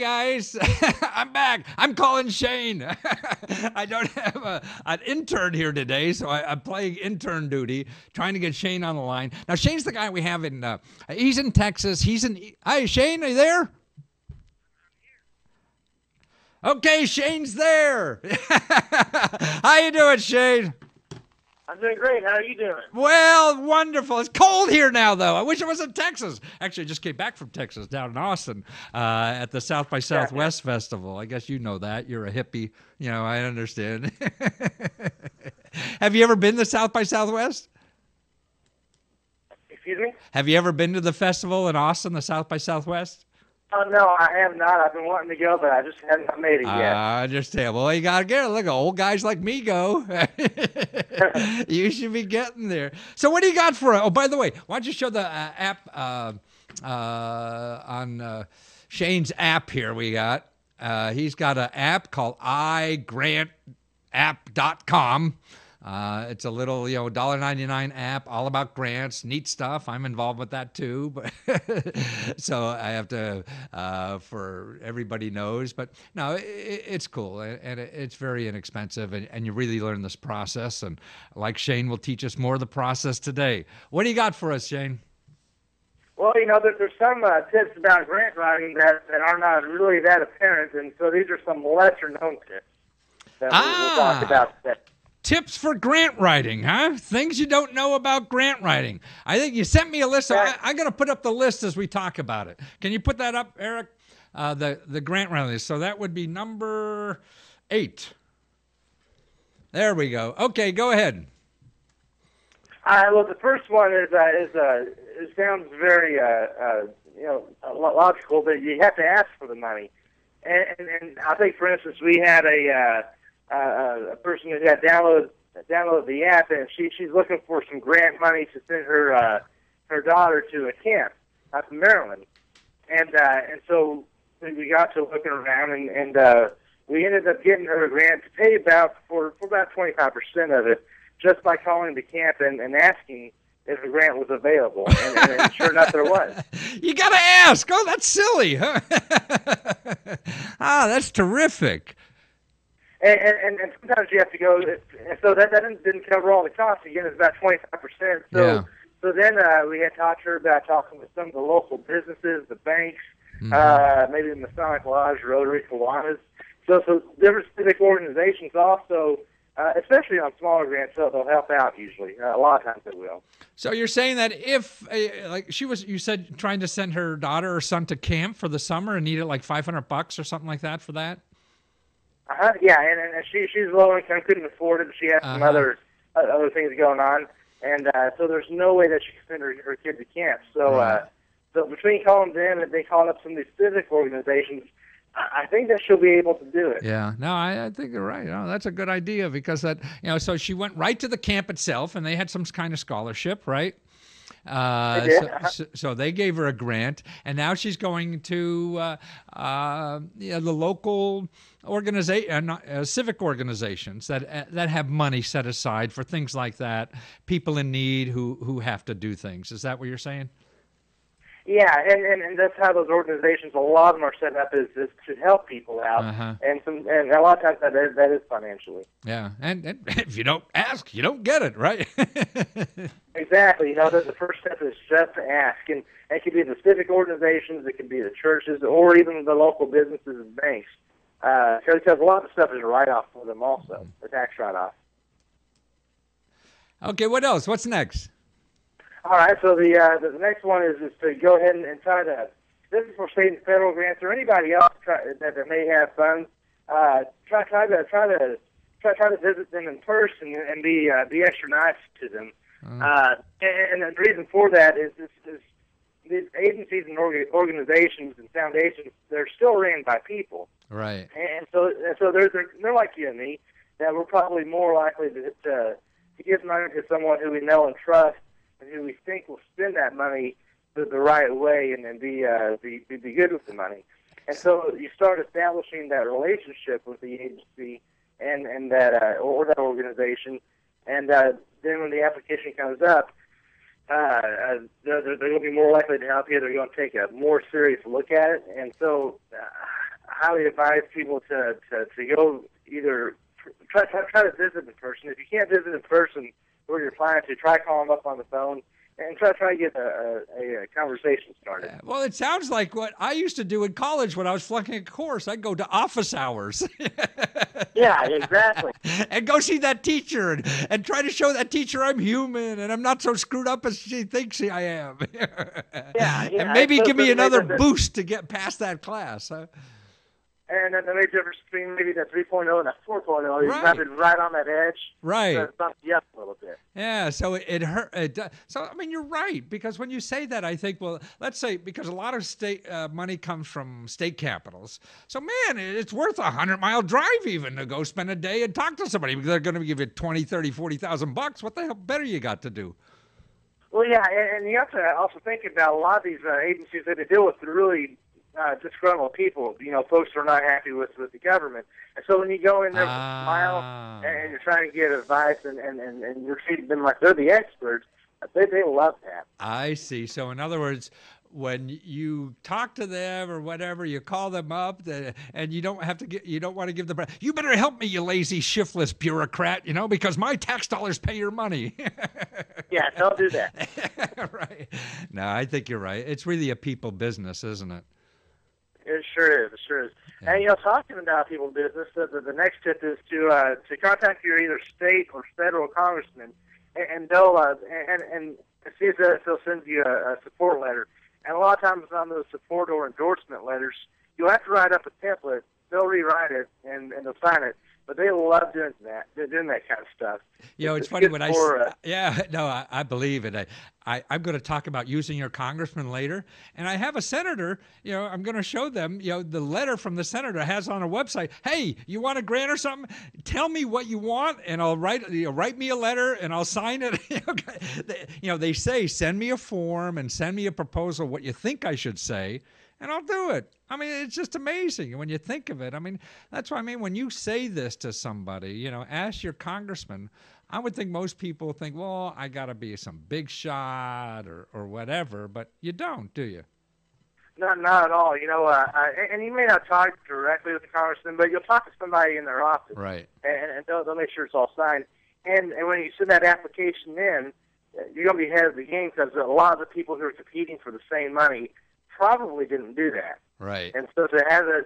Guys, I'm back. I'm calling Shane. I don't have an intern here today, so I'm playing intern duty, trying to get Shane on the line. Now, Shane's the guy we have he's in Texas. Hi, Shane, are you there? Okay, Shane's there. How you doing, Shane? I'm doing great. How are you doing? Well, wonderful. It's cold here now, though. I wish it was in Texas. Actually, I just came back from Texas, down in Austin, at the South by Southwest Festival. I guess you know that. You're a hippie. I understand. Have you ever been to South by Southwest? Excuse me? Have you ever been to the festival in Austin, the South by Southwest? Oh, no, I have not. I've been wanting to go, but I just haven't made it yet. I understand. Well, you got to get it. Look, old guys like me go. You should be getting there. So what do you got for it? Oh, by the way, why don't you show the app on Shane's app here we got. He's got an app called iGrantApp.com. It's a little, $1.99 app, all about grants, neat stuff. I'm involved with that too, but so I have to, for everybody knows. But no, it's cool and it's very inexpensive, and you really learn this process. And like Shane will teach us more of the process today. What do you got for us, Shane? Well, there's some tips about grant writing that are not really that apparent, and so these are some lesser-known tips that we'll talk about today. Tips for grant writing, huh? Things you don't know about grant writing. I think you sent me a list, so I'm going to put up the list as we talk about it. Can you put that up, Eric? The grant writing list. So that would be number 8. There we go. Okay, go ahead. Well, the first one is it sounds very logical, but you have to ask for the money. And I think, for instance, we had a person who had downloaded the app, and she's looking for some grant money to send her daughter to a camp up in Maryland, and so we got to looking around, and we ended up getting her a grant to pay for about 25% of it, just by calling the camp and asking if the grant was available, and sure enough, there was. You got to ask. Oh, that's silly, huh? That's terrific. And sometimes you have to go, and so that didn't cover all the costs. Again, it's about 25%. So then we had talked to her about talking with some of the local businesses, the banks, maybe the Masonic Lodge, Rotary, Kiwanis. So different civic organizations also, especially on smaller grants, they'll help out usually. A lot of times they will. So you're saying that if, you said trying to send her daughter or son to camp for the summer and needed like $500 or something like that for that? Yeah, and she's low income, couldn't afford it, but she has some other things going on, and so there's no way that she can send her kid to camp. So, so between calling them and they calling up some of these civic organizations, I think that she'll be able to do it. Yeah, no, I think you're right. That's a good idea because that, so she went right to the camp itself, and they had some kind of scholarship, right? So they gave her a grant, and now she's going to the local civic organizations that have money set aside for things like that. People in need who have to do things. Is that what you're saying? Yeah, and that's how those organizations, a lot of them are set up is to help people out, and a lot of times that is financially. Yeah, and if you don't ask, you don't get it, right? Exactly. The first step is just to ask, and it could be the civic organizations, it could be the churches, or even the local businesses and banks, because a lot of stuff is a write-off for them also, a tax write-off. Okay, what else? What's next? All right, so the next one is to go ahead and try to, this is for state and federal grants or anybody else that may have funds. Try to visit them in person and be extra nice to them. And the reason for that is these agencies and organizations and foundations, they're still ran by people. Right. And so they're like you and me, that we're probably more likely to give money to someone who we know and trust, and who we think will spend that money the right way and be good with the money. And so you start establishing that relationship with the agency and that or that organization, and then when the application comes up, they're going to be more likely to help you. They're going to take a more serious look at it. And so highly advise people to go either try to visit in person. If you can't visit in person where you're planning to, try calling them up on the phone and try to get a conversation started. Well, it sounds like what I used to do in college when I was flunking a course. I'd go to office hours. Yeah, exactly. And go see that teacher and try to show that teacher I'm human and I'm not so screwed up as she thinks I am. Yeah. And maybe give me another boost to get past that class. Huh? And then the major difference between maybe the 3.0 and the 4.0 is having right on that edge. Right. So it bumps you up a little bit. Yeah, so it hurt. So, I mean, you're right, because when you say that, I think, well, let's say, because a lot of state money comes from state capitals. So, man, it's worth a 100-mile drive even to go spend a day and talk to somebody, because they're going to give you 20, 30, 40,000 bucks. What the hell better you got to do? Well, yeah, and you have to also think about a lot of these agencies that they deal with really disgruntled people, folks who are not happy with the government. And so when you go in there with a smile and you're trying to get advice and you're treating them like they're the experts, they love that. I see. So in other words, when you talk to them or whatever, you call them up and you don't want to give them, you better help me, you lazy, shiftless bureaucrat, because my tax dollars pay your money. Yeah, don't do that. Right. No, I think you're right. It's really a people business, isn't it? It sure is. It sure is. Yeah. And talking about people business, the next tip is to contact your either state or federal congressman, and they'll and see if they'll send you a support letter. And a lot of times on those support or endorsement letters, you'll have to write up a template. They'll rewrite it and they'll sign it. But they love doing that. They're doing that kind of stuff. It's funny when I believe it. I'm going to talk about using your congressman later, and I have a senator. I'm going to show them. The letter from the senator has on a website. Hey, you want a grant or something? Tell me what you want, and I'll write me a letter, and I'll sign it. They say send me a form and send me a proposal. What you think I should say. And I'll do it. I mean, it's just amazing when you think of it. I mean, that's what I mean. When you say this to somebody, ask your congressman, I would think most people think, well, I got to be some big shot or whatever, but you don't, do you? Not at all. And you may not talk directly with the congressman, but you'll talk to somebody in their office. Right. And they'll make sure it's all signed. And when you send that application in, you're going to be ahead of the game, because a lot of the people who are competing for the same money probably didn't do that. Right. And so to have an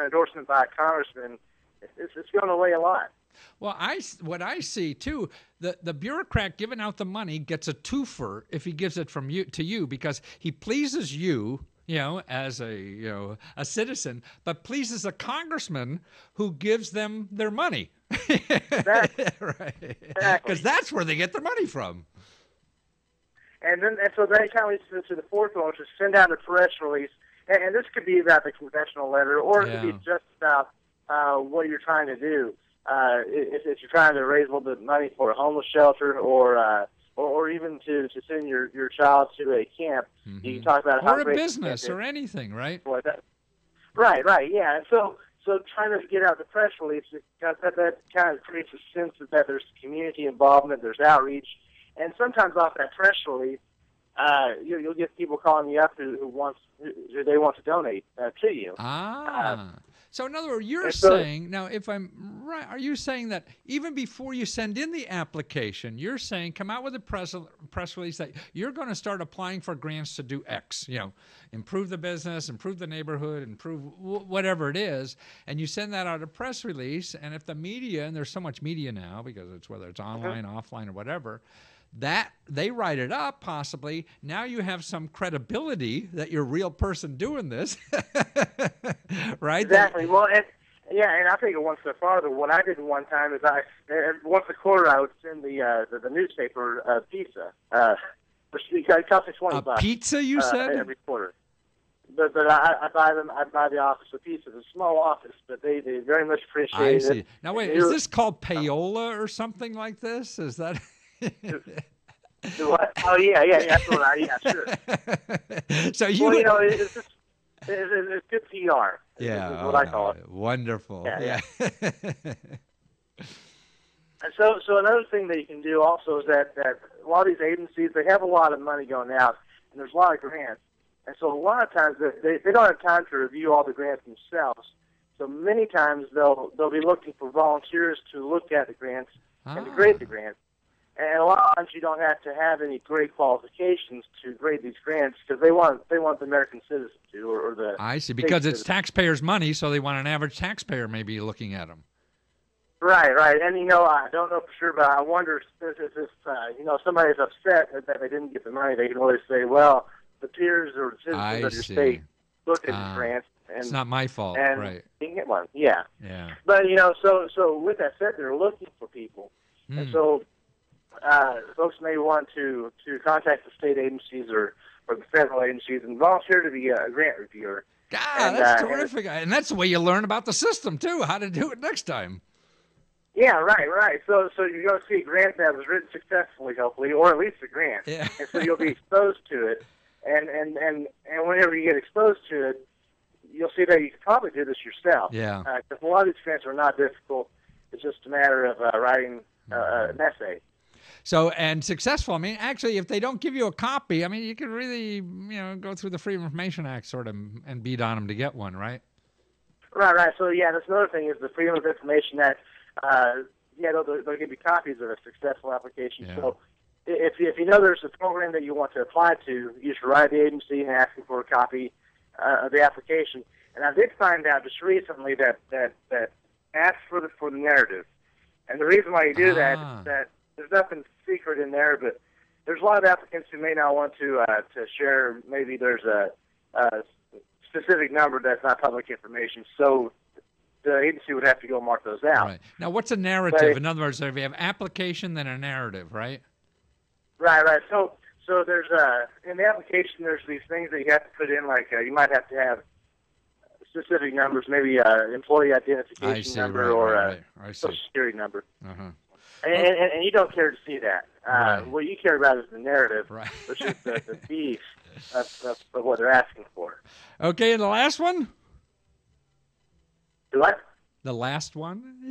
endorsement by a congressman, it's going to weigh a lot. Well, what I see too, the bureaucrat giving out the money gets a twofer if he gives it from you to you, because he pleases you, as a citizen, but pleases a congressman who gives them their money. Exactly. Right. Because that's where they get their money from. And so that kind of leads to the fourth one, which is send out a press release. And this could be about the congressional letter, or it could be just about what you're trying to do. If you're trying to raise a little bit of money for a homeless shelter, or even to send your child to a camp, you can talk about how a business or anything, right? Right, yeah. And so trying to get out the press release, that kind of creates a sense that there's community involvement, there's outreach. And sometimes off that press release, you'll get people calling you up who they want to donate to you. So in other words, you're saying, now if I'm right, are you saying that even before you send in the application, you're saying come out with a press release that you're going to start applying for grants to do X, improve the business, improve the neighborhood, improve whatever it is, and you send that out a press release, and if the media, and there's so much media now because it's whether it's online, offline, or whatever, that they write it up possibly. Now you have some credibility that you're a real person doing this, right? Exactly. Well, and I'll take it one step farther. What I did one time is once a quarter I would send the newspaper pizza. It cost me $20. A pizza, you said? Every quarter. But I buy the office a pizza. It's a small office, but they very much appreciate it. I see. Now wait, is this called PAOLA or something like this? Is that? What? Oh yeah, that's what sure. So it's good PR. Yeah, is what I call it. Wonderful. Yeah. And so another thing that you can do also is that a lot of these agencies, they have a lot of money going out, and there's a lot of grants, and so a lot of times they don't have time to review all the grants themselves. So many times they'll be looking for volunteers to look at the grants and to grade the grants. And a lot of times you don't have to have any grade qualifications to grade these grants because they want the American citizen to or the. I see, because it's taxpayers' money, so they want an average taxpayer maybe looking at them. Right. And I don't know for sure, but I wonder if somebody's upset that they didn't get the money, they can always say, well, the peers or citizens of your state looked at these grants. And, it's not my fault, and right? You can get one, yeah. But so with that said, they're looking for people, and so folks may want to contact the state agencies or the federal agencies and volunteer to be a grant reviewer. God, that's terrific, and that's the way you learn about the system too, how to do it next time. Yeah, right. So you're going to see a grant that was written successfully, hopefully, or at least a grant, and so you'll be exposed to it, and whenever you get exposed to it, you'll see that you can probably do this yourself. Yeah. Because a lot of these grants are not difficult. It's just a matter of writing an essay. So, and successful, I mean, actually, if they don't give you a copy, I mean, you can really, go through the Freedom of Information Act sort of and beat on them to get one, right? Right. So, yeah, that's another thing is the Freedom of Information Act, they'll give you copies of a successful application. Yeah. So if you know there's a program that you want to apply to, you should write the agency and ask them for a copy of the application. And I did find out just recently that ask for the narrative. And the reason why you do that is that there's nothing secret in there, but there's a lot of applicants who may not want to share. Maybe there's a specific number that's not public information. So the agency would have to go mark those out. Right. Now, what's a narrative? In other words, if you have application, then a narrative, right? Right. So there's in the application, there's these things that you have to put in, like you might have to have specific numbers, maybe employee identification number or a social security number. Uh-huh. And you don't care to see that. What you care about is the narrative, which is the beef of what they're asking for. Okay, and the last one? What? The last one?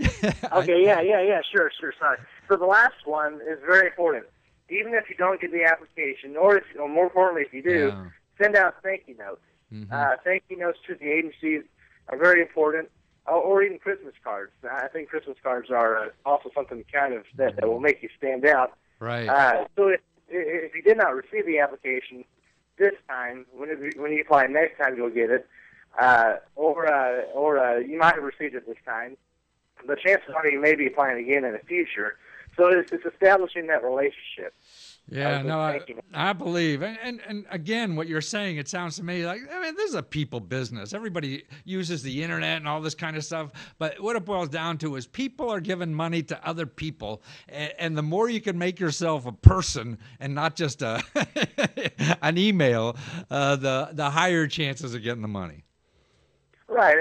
Okay, yeah, sure, sorry. So the last one is very important. Even if you don't get the application, or more importantly, if you do, send out thank you notes. Thank you notes to the agencies are very important, or even Christmas cards. I think Christmas cards are also something kind of that will make you stand out. Right. So if you did not receive the application this time, when you apply next time, you'll get it. Or you might have received it this time. The chances are you may be applying again in the future. So it's establishing that relationship. Yeah, no, I believe. And again, what you're saying, it sounds to me like, this is a people business. Everybody uses the internet and all this kind of stuff. But what it boils down to is people are giving money to other people. And the more you can make yourself a person and not just an email, the higher chances of getting the money. Right,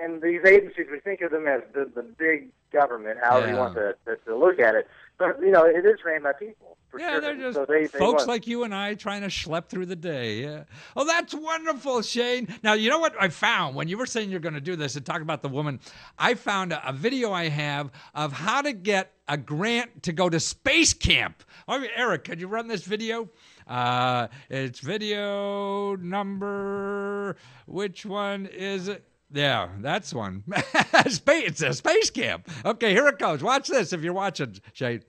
and these agencies, we think of them as the big government, however you want to look at it. But, it is ran by people. Yeah, they're just folks like you and I trying to schlep through the day. Yeah. Oh, that's wonderful, Shane. Now, you know what I found? When you were saying you're going to do this and talk about the woman, I found a video I have of how to get a grant to go to space camp. Oh, Eric, could you run this video? It's video number, which one is it? Yeah, that's one. It's a space camp. Okay, here it goes. Watch this if you're watching, Shane.